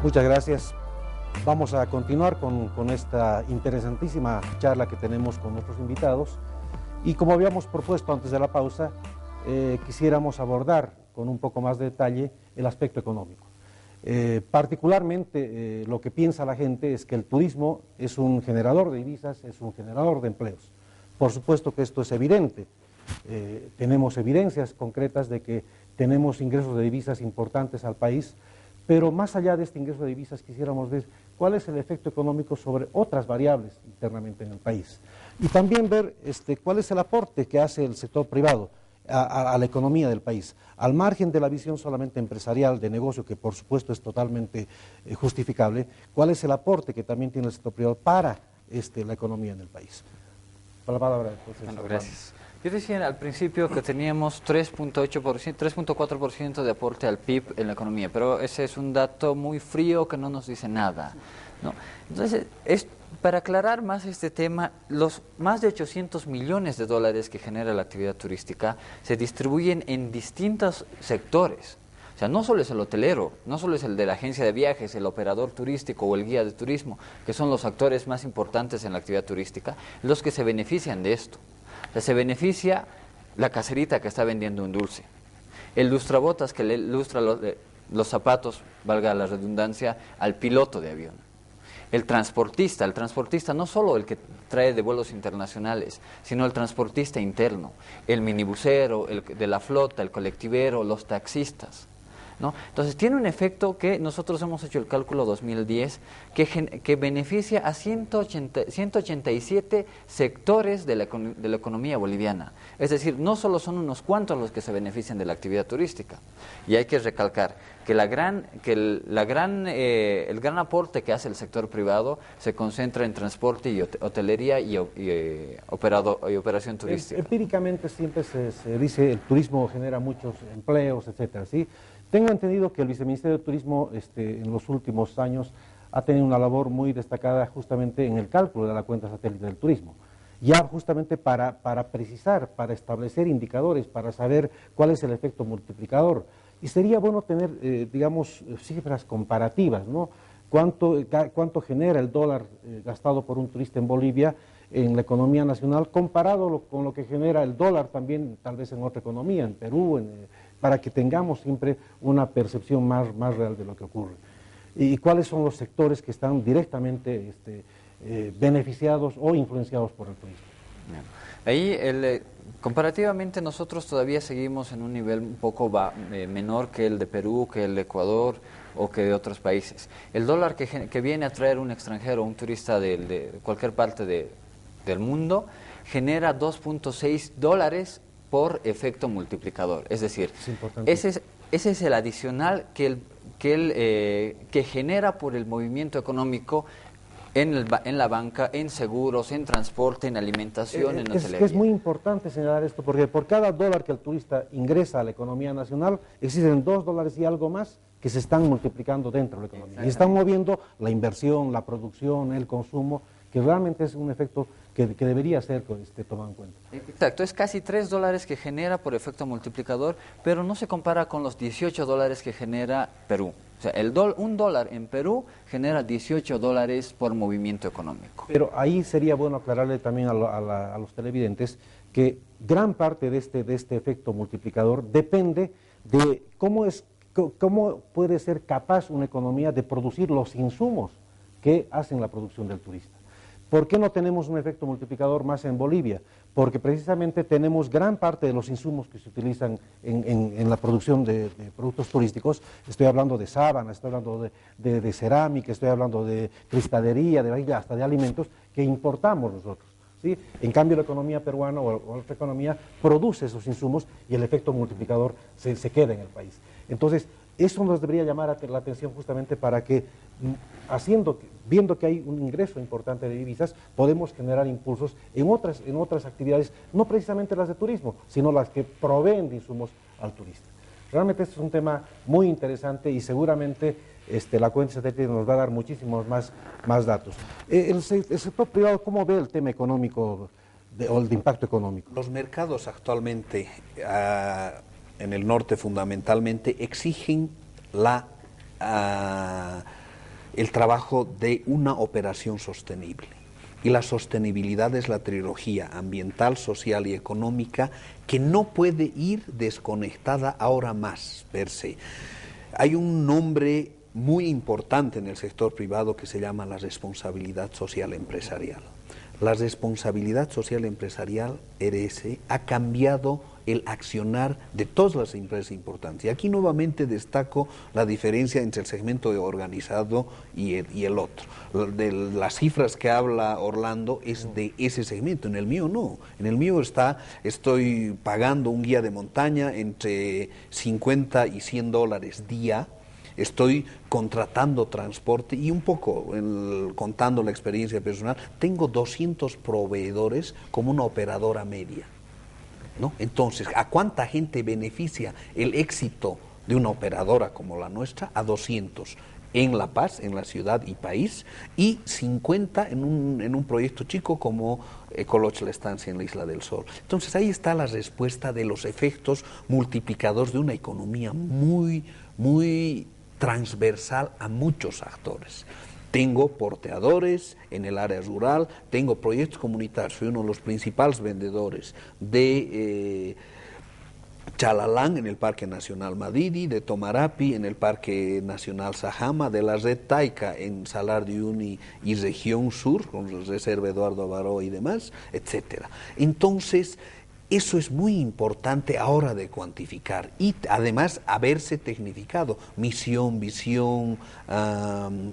Muchas gracias. Vamos a continuar con esta interesantísima charla que tenemos con nuestros invitados y como habíamos propuesto antes de la pausa, quisiéramos abordar con un poco más de detalle el aspecto económico. Particularmente lo que piensa la gente es que el turismo es un generador de divisas, es un generador de empleos. Por supuesto que esto es evidente. Tenemos evidencias concretas de que tenemos ingresos de divisas importantes al país, pero más allá de este ingreso de divisas quisiéramos ver cuál es el efecto económico sobre otras variables internamente en el país. Y también ver cuál es el aporte que hace el sector privado a la economía del país, al margen de la visión solamente empresarial de negocio, que por supuesto es totalmente justificable, cuál es el aporte que también tiene el sector privado para la economía en el país. Para la palabra, entonces. Bueno, gracias. Yo decía al principio que teníamos 3.4% de aporte al PIB en la economía, pero ese es un dato muy frío que no nos dice nada, ¿no? Entonces, para aclarar más este tema, los más de 800 millones de dólares que genera la actividad turística se distribuyen en distintos sectores. O sea, no solo es el hotelero, no solo es el de la agencia de viajes, el operador turístico o el guía de turismo, que son los actores más importantes en la actividad turística, los que se benefician de esto. O sea, se beneficia la caserita que está vendiendo un dulce, el lustrabotas que le lustra los zapatos, valga la redundancia, al piloto de avión. El transportista no solo el que trae de vuelos internacionales, sino el transportista interno, el minibusero, el de la flota, el colectivero, los taxistas, ¿no? Entonces tiene un efecto que nosotros hemos hecho el cálculo 2010 que beneficia a 187 sectores de la economía boliviana. Es decir, no solo son unos cuantos los que se benefician de la actividad turística. Y hay que recalcar que el gran aporte que hace el sector privado se concentra en transporte y hotelería y operación turística. Empíricamente siempre se dice el turismo genera muchos empleos, etcétera, ¿sí? Tengo entendido que el Viceministerio de Turismo en los últimos años ha tenido una labor muy destacada justamente en el cálculo de la cuenta satélite del turismo, ya justamente para precisar, para establecer indicadores, para saber cuál es el efecto multiplicador. Y sería bueno tener, digamos, cifras comparativas, ¿no? ¿Cuánto genera el dólar gastado por un turista en Bolivia en la economía nacional comparado con lo que genera el dólar también tal vez en otra economía, en Perú, para que tengamos siempre una percepción más real de lo que ocurre? Y cuáles son los sectores que están directamente beneficiados o influenciados por el turismo. Ahí, comparativamente, nosotros todavía seguimos en un nivel un poco menor que el de Perú, que el de Ecuador o que de otros países. El dólar que viene a traer un extranjero, un turista de cualquier parte del mundo, genera 2.6 dólares por efecto multiplicador. Es decir, ese es el adicional que genera por el movimiento económico en la banca, en seguros, en transporte, en alimentación, en hotelería. Es muy importante señalar esto, porque por cada dólar que el turista ingresa a la economía nacional, existen 2 dólares y algo más que se están multiplicando dentro de la economía. Y están moviendo la inversión, la producción, el consumo, que realmente es un efecto que debería ser tomado en cuenta. Exacto, es casi 3 dólares que genera por efecto multiplicador, pero no se compara con los 18 dólares que genera Perú. O sea, un dólar en Perú genera 18 dólares por movimiento económico. Pero ahí sería bueno aclararle también a los televidentes que gran parte de este efecto multiplicador depende de cómo puede ser capaz una economía de producir los insumos que hacen la producción del turista. ¿Por qué no tenemos un efecto multiplicador más en Bolivia? Porque precisamente tenemos gran parte de los insumos que se utilizan en la producción de productos turísticos. Estoy hablando de sábana, estoy hablando de cerámica, estoy hablando de cristalería, hasta de alimentos que importamos nosotros, ¿sí? En cambio la economía peruana o otra economía produce esos insumos y el efecto multiplicador se queda en el país. Entonces, eso nos debería llamar la atención justamente para que, viendo que hay un ingreso importante de divisas, podemos generar impulsos en otras actividades, no precisamente las de turismo, sino las que proveen de insumos al turista. Realmente este es un tema muy interesante y seguramente la cuenta satélite nos va a dar muchísimos más datos. El sector privado, ¿cómo ve el tema económico o el de impacto económico? Los mercados actualmente en el norte fundamentalmente exigen el trabajo de una operación sostenible. Y la sostenibilidad es la trilogía ambiental, social y económica que no puede ir desconectada ahora más, per se. Hay un nombre muy importante en el sector privado que se llama la responsabilidad social empresarial. La responsabilidad social empresarial, RS, ha cambiado el accionar de todas las empresas importantes. Y aquí nuevamente destaco la diferencia entre el segmento organizado y el otro. De las cifras que habla Orlando es de ese segmento, en el mío no. En el mío estoy pagando un guía de montaña entre 50 y 100 dólares día. Estoy contratando transporte y un poco, contando la experiencia personal, tengo 200 proveedores como una operadora media, ¿no? Entonces, ¿a cuánta gente beneficia el éxito de una operadora como la nuestra? A 200 en La Paz, en la ciudad y país, y 50 en un proyecto chico como Ecoloch la Estancia en la Isla del Sol. Entonces, ahí está la respuesta de los efectos multiplicadores de una economía muy transversal a muchos actores. Tengo porteadores en el área rural, tengo proyectos comunitarios, soy uno de los principales vendedores de Chalalán en el Parque Nacional Madidi, de Tomarapi en el Parque Nacional Sajama, de la Red Taica en Salar de Uyuni y región sur, con la Reserva Eduardo Abaró y demás, etcétera. Entonces, eso es muy importante ahora de cuantificar y además haberse tecnificado, misión, visión,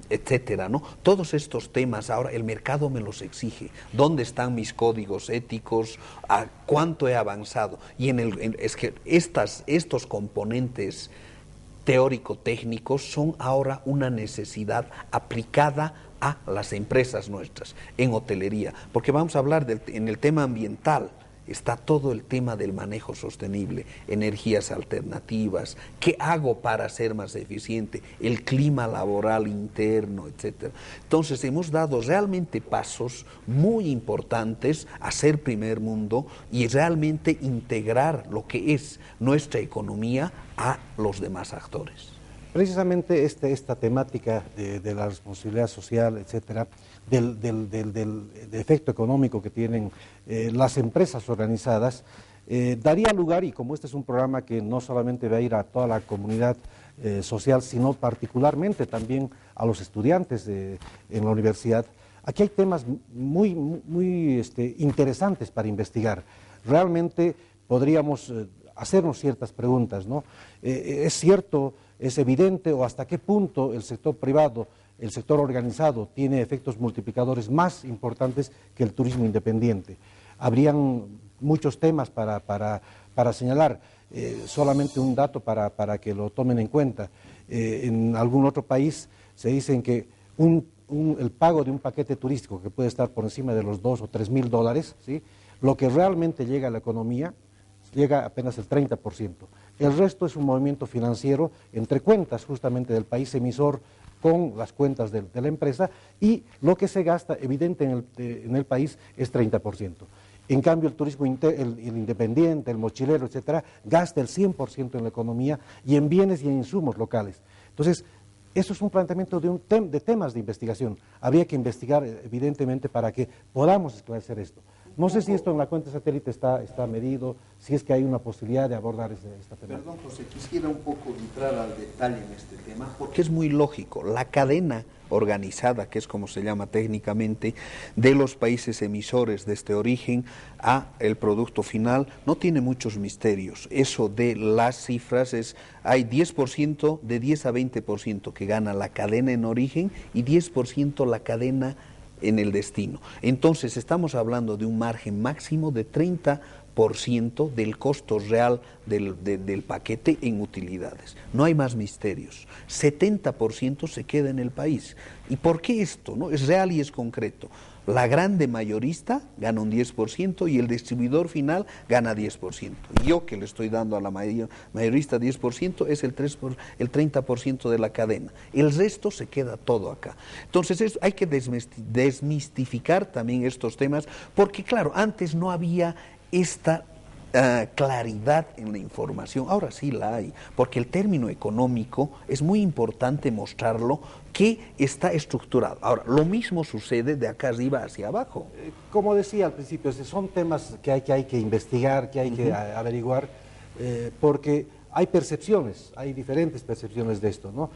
etcétera, ¿no? Todos estos temas ahora el mercado me los exige. ¿Dónde están mis códigos éticos? ¿A cuánto he avanzado? Y es que estos componentes teórico-técnicos son ahora una necesidad aplicada a las empresas nuestras en hotelería, porque vamos a hablar en el tema ambiental. Está todo el tema del manejo sostenible, energías alternativas, qué hago para ser más eficiente, el clima laboral interno, etcétera. Entonces hemos dado realmente pasos muy importantes a ser primer mundo y realmente integrar lo que es nuestra economía a los demás actores. Precisamente esta temática de la responsabilidad social, etcétera, del efecto económico que tienen las empresas organizadas, daría lugar, y como este es un programa que no solamente va a ir a toda la comunidad social, sino particularmente también a los estudiantes en la universidad, aquí hay temas muy interesantes para investigar. Realmente podríamos hacernos ciertas preguntas, ¿no? ¿Es cierto, es evidente o hasta qué punto el sector privado, el sector organizado, tiene efectos multiplicadores más importantes que el turismo independiente? Habrían muchos temas para señalar, solamente un dato para que lo tomen en cuenta. En algún otro país se dicen que el pago de un paquete turístico que puede estar por encima de los 2 o 3 mil dólares, ¿sí?, lo que realmente llega a la economía llega apenas el 30%. El resto es un movimiento financiero entre cuentas justamente del país emisor con las cuentas de la empresa, y lo que se gasta evidente en el país es 30%. En cambio, el turismo el independiente, el mochilero, etcétera, gasta el 100% en la economía y en bienes y en insumos locales. Entonces, eso es un planteamiento de temas de investigación. Habría que investigar, evidentemente, para que podamos esclarecer esto. No sé si esto en la cuenta satélite está medido, si es que hay una posibilidad de abordar esta temática. Perdón, José, quisiera un poco entrar al detalle en este tema, porque es muy lógico. La cadena organizada, que es como se llama técnicamente, de los países emisores desde origen a el producto final, no tiene muchos misterios. Eso de las cifras hay 10%, de 10 a 20% que gana la cadena en origen y 10% la cadena en el destino. Entonces estamos hablando de un margen máximo de 30% del costo real del paquete en utilidades. No hay más misterios. 70% se queda en el país. ¿Y por qué esto? ¿No? Es real y es concreto. La grande mayorista gana un 10% y el distribuidor final gana 10%. Yo que le estoy dando a la mayorista 10% es el 30% de la cadena. El resto se queda todo acá. Entonces hay que desmistificar también estos temas porque, claro, antes no había esta claridad en la información. Ahora sí la hay, porque el término económico es muy importante mostrarlo que está estructurado. Ahora, lo mismo sucede de acá arriba hacia abajo. Como decía al principio, son temas que hay que investigar, que hay que averiguar, porque hay percepciones, hay diferentes percepciones de esto, ¿no?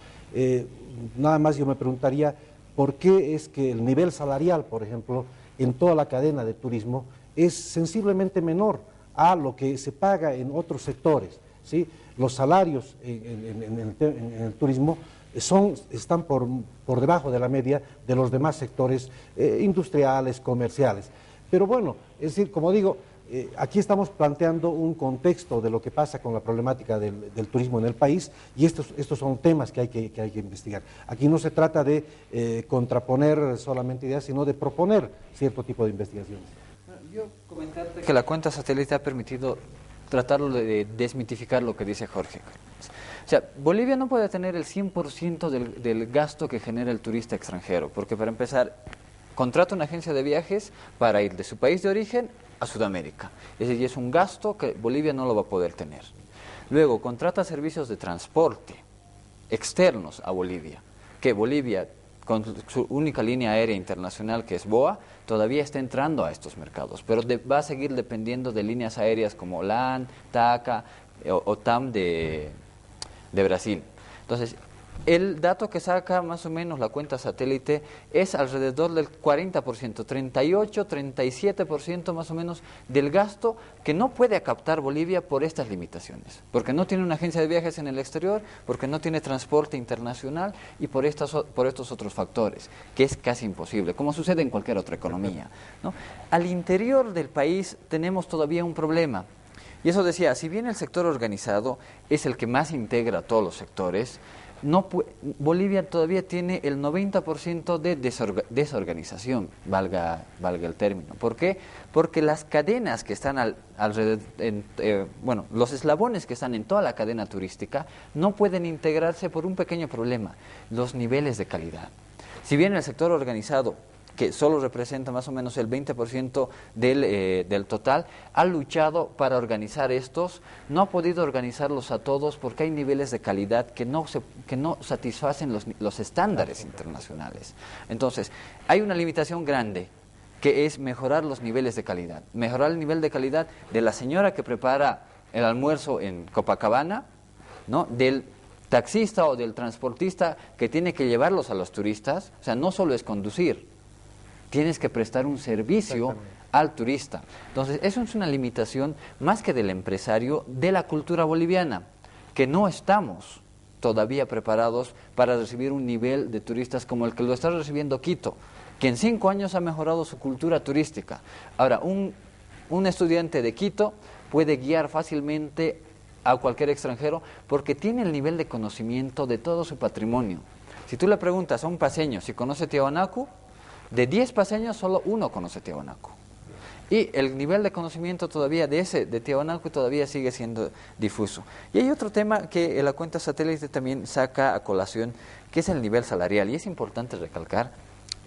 Nada más yo me preguntaría, ¿por qué es que el nivel salarial, por ejemplo, en toda la cadena de turismo es sensiblemente menor a lo que se paga en otros sectores, ¿sí? Los salarios en el turismo están por debajo de la media de los demás sectores industriales, comerciales. Pero bueno, es decir, como digo, aquí estamos planteando un contexto de lo que pasa con la problemática del turismo en el país, y estos son temas que hay que investigar. Aquí no se trata de contraponer solamente ideas, sino de proponer cierto tipo de investigaciones. Yo comentarte que la cuenta satélite ha permitido tratarlo de desmitificar lo que dice Jorge. O sea, Bolivia no puede tener el 100% del gasto que genera el turista extranjero, porque para empezar, contrata una agencia de viajes para ir de su país de origen a Sudamérica. Es decir, es un gasto que Bolivia no lo va a poder tener. Luego, contrata servicios de transporte externos a Bolivia, que Bolivia, con su única línea aérea internacional que es BOA, todavía está entrando a estos mercados, pero va a seguir dependiendo de líneas aéreas como LAN, TACA o TAM de Brasil. Entonces, el dato que saca más o menos la cuenta satélite es alrededor del 40%, 38, 37% más o menos del gasto que no puede captar Bolivia por estas limitaciones, porque no tiene una agencia de viajes en el exterior, porque no tiene transporte internacional y por estos otros factores, que es casi imposible, como sucede en cualquier otra economía, ¿no? Al interior del país tenemos todavía un problema. Y eso decía, si bien el sector organizado es el que más integra a todos los sectores, Bolivia todavía tiene el 90% de desorganización, valga el término. ¿Por qué? Porque las cadenas que están los eslabones que están en toda la cadena turística no pueden integrarse por un pequeño problema, los niveles de calidad. Si bien el sector organizado, que solo representa más o menos el 20% del total, ha luchado para organizar estos, no ha podido organizarlos a todos porque hay niveles de calidad que no satisfacen los estándares internacionales. Entonces, hay una limitación grande, que es mejorar los niveles de calidad. Mejorar el nivel de calidad de la señora que prepara el almuerzo en Copacabana, ¿no? Del taxista o del transportista que tiene que llevarlos a los turistas. O sea, no solo es conducir, tienes que prestar un servicio al turista. Entonces, eso es una limitación más que del empresario, de la cultura boliviana, que no estamos todavía preparados para recibir un nivel de turistas como el que lo está recibiendo Quito, que en 5 años ha mejorado su cultura turística. Ahora, un estudiante de Quito puede guiar fácilmente a cualquier extranjero porque tiene el nivel de conocimiento de todo su patrimonio. Si tú le preguntas a un paseño si conoce Tiahuanaco, de 10 paseños, solo 1 conoce Tiahuanaco. Y el nivel de conocimiento todavía de Tiahuanaco todavía sigue siendo difuso. Y hay otro tema que la cuenta satélite también saca a colación, que es el nivel salarial. Y es importante recalcar,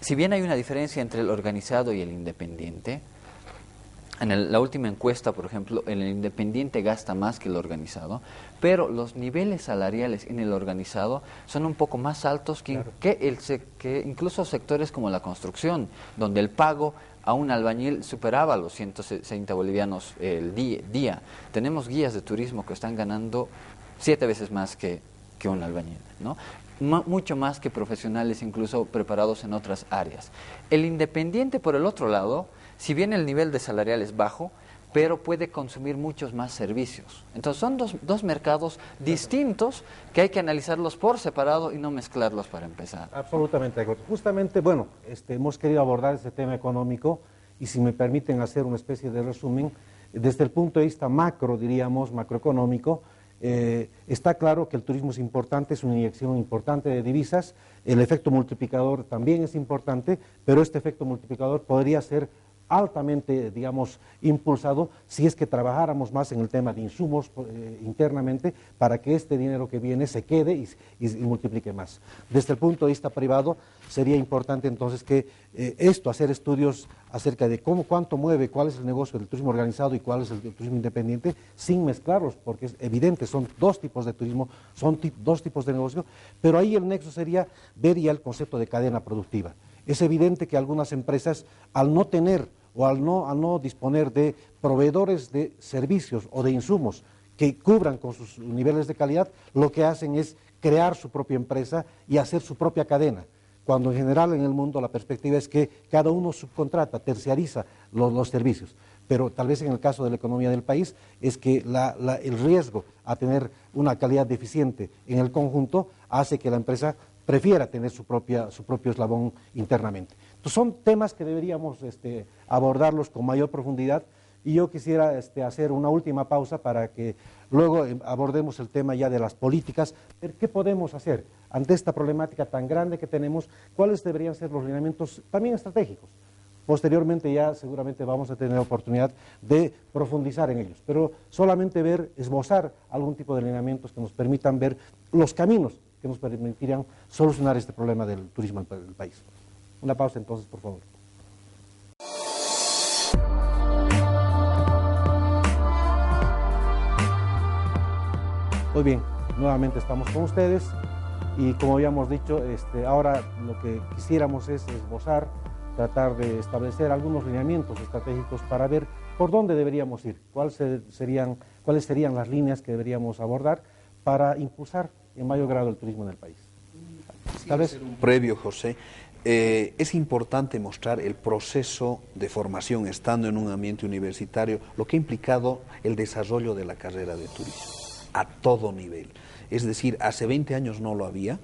si bien hay una diferencia entre el organizado y el independiente, en la última encuesta, por ejemplo, el independiente gasta más que el organizado, pero los niveles salariales en el organizado son un poco más altos que incluso sectores como la construcción, donde el pago a un albañil superaba los 160 bolivianos el día. Tenemos guías de turismo que están ganando 7 veces más que un albañil, ¿no? Mucho más que profesionales incluso preparados en otras áreas. El independiente, por el otro lado, si bien el nivel de salarial es bajo, pero puede consumir muchos más servicios. Entonces son dos mercados distintos que hay que analizarlos por separado y no mezclarlos para empezar. Absolutamente. Justamente, bueno, hemos querido abordar este tema económico y si me permiten hacer una especie de resumen, desde el punto de vista macro, diríamos, macroeconómico, está claro que el turismo es importante, es una inyección importante de divisas, el efecto multiplicador también es importante, pero este efecto multiplicador podría ser altamente, digamos, impulsado si es que trabajáramos más en el tema de insumos internamente para que este dinero que viene se quede y multiplique más. Desde el punto de vista privado sería importante entonces que hacer estudios acerca de cuánto mueve, cuál es el negocio del turismo organizado y cuál es el turismo independiente, sin mezclarlos, porque es evidente, son dos tipos de turismo, son dos tipos de negocio, pero ahí el nexo sería ver ya el concepto de cadena productiva. Es evidente que algunas empresas, al no tener o al no disponer de proveedores de servicios o de insumos que cubran con sus niveles de calidad, lo que hacen es crear su propia empresa y hacer su propia cadena, cuando en general en el mundo la perspectiva es que cada uno subcontrata, terciariza los servicios. Pero tal vez en el caso de la economía del país es que el riesgo a tener una calidad deficiente en el conjunto hace que la empresa prefiera tener su propio eslabón internamente. Entonces son temas que deberíamos abordarlos con mayor profundidad y yo quisiera hacer una última pausa para que luego abordemos el tema ya de las políticas, ver qué podemos hacer ante esta problemática tan grande que tenemos, cuáles deberían ser los lineamientos también estratégicos. Posteriormente ya seguramente vamos a tener oportunidad de profundizar en ellos, pero solamente esbozar algún tipo de lineamientos que nos permitan ver los caminos que nos permitirían solucionar este problema del turismo en el país. Una pausa entonces, por favor. Muy bien, nuevamente estamos con ustedes y como habíamos dicho, ahora lo que quisiéramos es esbozar, tratar de establecer algunos lineamientos estratégicos para ver por dónde deberíamos ir, cuáles serían las líneas que deberíamos abordar para impulsar en mayor grado el turismo en el país. Tal vez un previo, José. Es importante mostrar el proceso de formación estando en un ambiente universitario, lo que ha implicado el desarrollo de la carrera de turismo a todo nivel. Es decir, hace 20 años no lo había,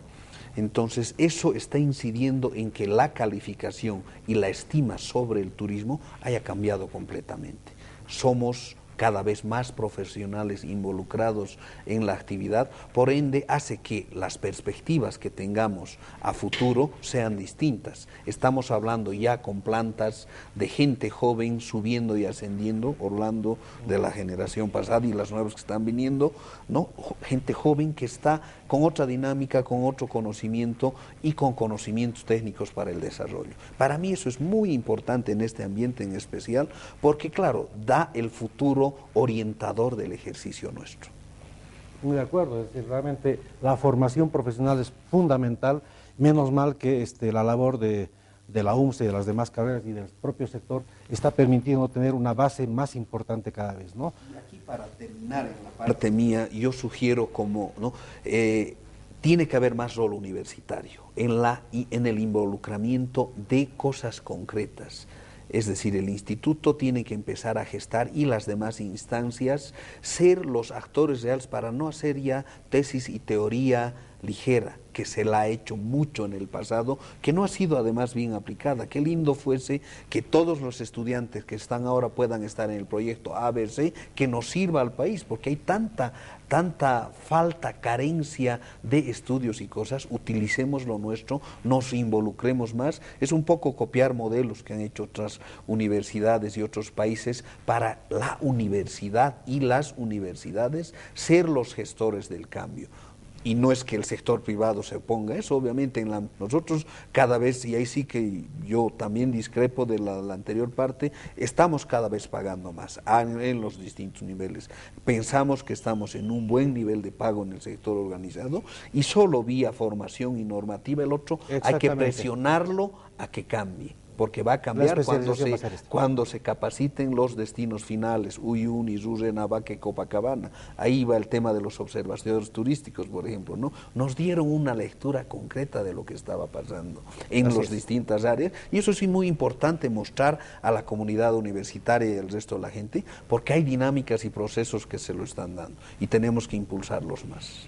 entonces eso está incidiendo en que la calificación y la estima sobre el turismo haya cambiado completamente. Somos cada vez más profesionales involucrados en la actividad, por ende hace que las perspectivas que tengamos a futuro sean distintas. Estamos hablando ya con plantas de gente joven subiendo y ascendiendo, hablando de la generación pasada y las nuevas que están viniendo, ¿no? Gente joven que está con otra dinámica, con otro conocimiento y con conocimientos técnicos para el desarrollo. Para mí eso es muy importante en este ambiente en especial, porque claro, da el futuro orientador del ejercicio nuestro. Muy de acuerdo, es decir, realmente la formación profesional es fundamental, menos mal que la labor de la UMSE y de las demás carreras y del propio sector está permitiendo tener una base más importante cada vez, ¿no? Y aquí para terminar en la parte mía, yo sugiero como, ¿no? Tiene que haber más rol universitario en el involucramiento de cosas concretas. Es decir, el instituto tiene que empezar a gestar y las demás instancias ser los actores reales para no hacer ya tesis y teoría ligera, que se la ha hecho mucho en el pasado, que no ha sido además bien aplicada. Qué lindo fuese que todos los estudiantes que están ahora puedan estar en el proyecto ABC, que nos sirva al país, porque hay tanta falta, carencia de estudios y cosas. Utilicemos lo nuestro, nos involucremos más. Es un poco copiar modelos que han hecho otras universidades y otros países para la universidad y las universidades ser los gestores del cambio. Y no es que el sector privado se oponga a eso, obviamente nosotros cada vez, y ahí sí que yo también discrepo de la anterior parte, estamos cada vez pagando más en los distintos niveles. Pensamos que estamos en un buen nivel de pago en el sector organizado y solo vía formación y normativa el otro hay que presionarlo a que cambie. Porque va a cambiar cuando se capaciten los destinos finales, Uyuni, Rurrenabaque, Navaque, Copacabana. Ahí va el tema de los observadores turísticos, por ejemplo, ¿no? Nos dieron una lectura concreta de lo que estaba pasando en las distintas áreas, y eso sí muy importante mostrar a la comunidad universitaria y al resto de la gente, porque hay dinámicas y procesos que se lo están dando, y tenemos que impulsarlos más.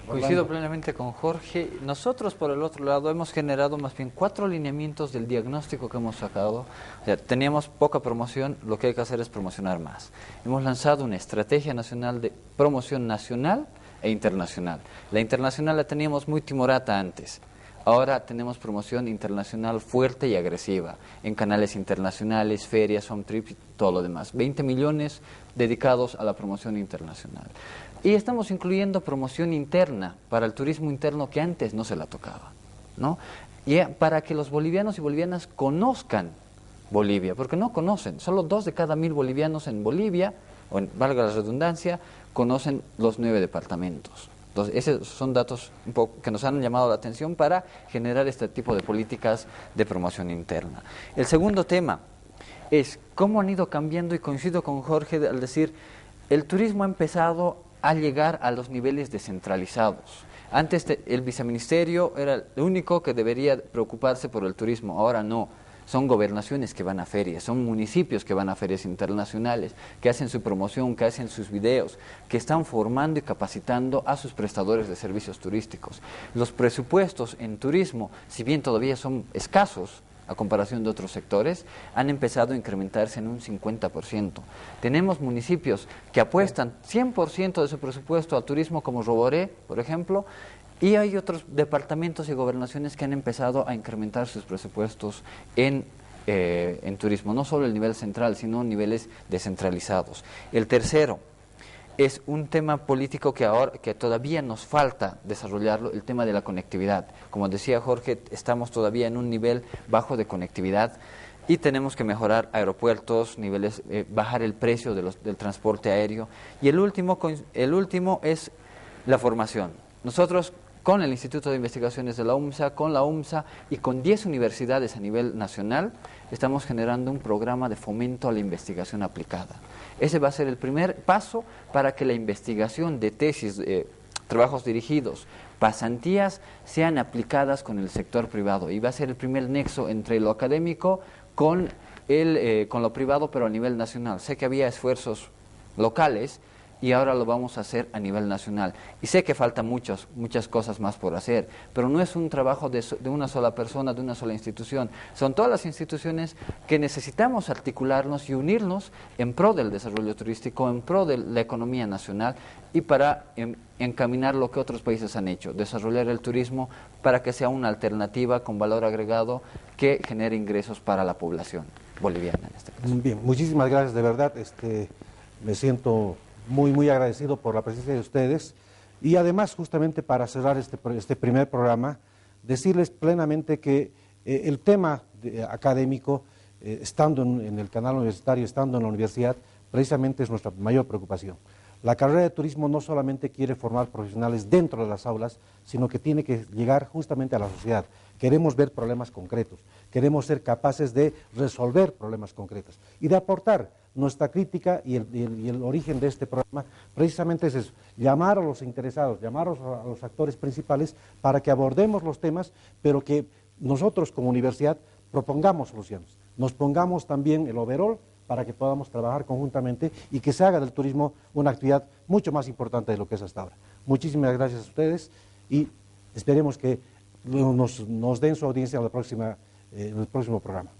Coincido plenamente con Jorge. Nosotros, por el otro lado, hemos generado más bien 4 lineamientos del diagnóstico que hemos sacado. O sea, teníamos poca promoción, lo que hay que hacer es promocionar más. Hemos lanzado una estrategia nacional de promoción nacional e internacional. La internacional la teníamos muy timorata antes. Ahora tenemos promoción internacional fuerte y agresiva, en canales internacionales, ferias, home trips y todo lo demás. 20 millones dedicados a la promoción internacional. Y estamos incluyendo promoción interna para el turismo interno que antes no se la tocaba, ¿no? Y para que los bolivianos y bolivianas conozcan Bolivia, porque no conocen, solo 2 de cada 1000 bolivianos en Bolivia, valga la redundancia, conocen los 9 departamentos. Entonces, esos son datos un poco que nos han llamado la atención para generar este tipo de políticas de promoción interna. El segundo tema es cómo han ido cambiando, y coincido con Jorge al decir, el turismo ha empezado a llegar a los niveles descentralizados. Antes el viceministerio era el único que debería preocuparse por el turismo, ahora no. Son gobernaciones que van a ferias, son municipios que van a ferias internacionales, que hacen su promoción, que hacen sus videos, que están formando y capacitando a sus prestadores de servicios turísticos. Los presupuestos en turismo, si bien todavía son escasos a comparación de otros sectores, han empezado a incrementarse en un 50%. Tenemos municipios que apuestan 100% de su presupuesto al turismo, como Roboré, por ejemplo, y hay otros departamentos y gobernaciones que han empezado a incrementar sus presupuestos en turismo, no solo el nivel central, sino niveles descentralizados. El tercero es un tema político que todavía nos falta desarrollarlo, el tema de la conectividad. Como decía Jorge, estamos todavía en un nivel bajo de conectividad y tenemos que mejorar aeropuertos, bajar el precio del transporte aéreo. Y el último es la formación. Nosotros, con el Instituto de Investigaciones de la UMSA, con la UMSA y con 10 universidades a nivel nacional, estamos generando un programa de fomento a la investigación aplicada. Ese va a ser el primer paso para que la investigación de tesis, trabajos dirigidos, pasantías, sean aplicadas con el sector privado. Y va a ser el primer nexo entre lo académico con lo privado, pero a nivel nacional. Sé que había esfuerzos locales, y ahora lo vamos a hacer a nivel nacional. Y sé que faltan muchas cosas más por hacer, pero no es un trabajo de una sola persona, de una sola institución. Son todas las instituciones que necesitamos articularnos y unirnos en pro del desarrollo turístico, en pro de la economía nacional y para encaminar lo que otros países han hecho, desarrollar el turismo para que sea una alternativa con valor agregado que genere ingresos para la población boliviana en este caso. Bien, muchísimas gracias, de verdad, me siento muy agradecido por la presencia de ustedes y además justamente para cerrar este primer programa, decirles plenamente que el tema académico, estando en el canal universitario, estando en la universidad, precisamente es nuestra mayor preocupación. La carrera de turismo no solamente quiere formar profesionales dentro de las aulas, sino que tiene que llegar justamente a la sociedad. Queremos ver problemas concretos, queremos ser capaces de resolver problemas concretos y de aportar. Nuestra crítica y el origen de este programa precisamente es eso, llamar a los interesados, llamar a los actores principales para que abordemos los temas, pero que nosotros como universidad propongamos soluciones, nos pongamos también el overall para que podamos trabajar conjuntamente y que se haga del turismo una actividad mucho más importante de lo que es hasta ahora. Muchísimas gracias a ustedes y esperemos que nos den su audiencia en el próximo programa.